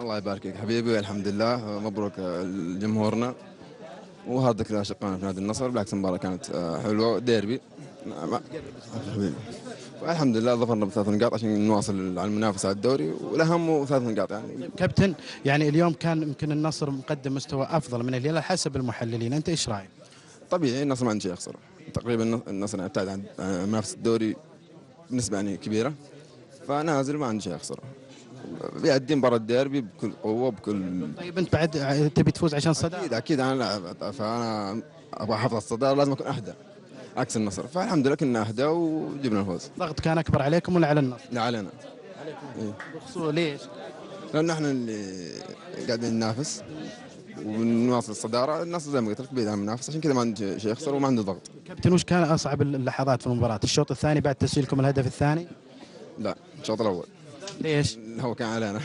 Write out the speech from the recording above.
الله يبارك فيك حبيبي، الحمد لله، مبروك لجمهورنا وهارد كذا شقنا في نادي النصر. بالعكس المباراة كانت حلوة ديربي. حبيبي، والحمد لله ظفرنا بثلاث نقاط عشان نواصل على المنافسة على الدوري، والأهم ثلاث نقاط يعني. كابتن، يعني اليوم كان يمكن النصر مقدم مستوى افضل من الهلال حسب المحللين، انت ايش رايك؟ طبيعي النصر ما عنده شيء يخسره، تقريبا النصر يعني ابتعد عن منافسة الدوري بنسبة يعني كبيرة، فنازل ما عنده شيء يخسره، بيقدم مباراة الديربي بكل قوة بكل. طيب انت بعد تبي تفوز عشان صدارة؟ أكيد فأنا أبغى أحافظ على الصدارة، لازم أكون أهدى عكس النصر، فالحمد لله كنا أهدى وجبنا الفوز. الضغط كان اكبر عليكم ولا على النصر؟ لا علينا. بخصوص ليش؟ لأن احنا اللي قاعدين ننافس ونواصل الصدارة، النصر زي ما قلت لك بعيد عن المنافسة، عشان كذا ما عنده شيء يخسر وما عنده ضغط. كابتن، وش كان اصعب اللحظات في المباراة؟ الشوط الثاني بعد تسجيلكم الهدف الثاني؟ لا الشوط الأول ليش؟ هو كان علينا.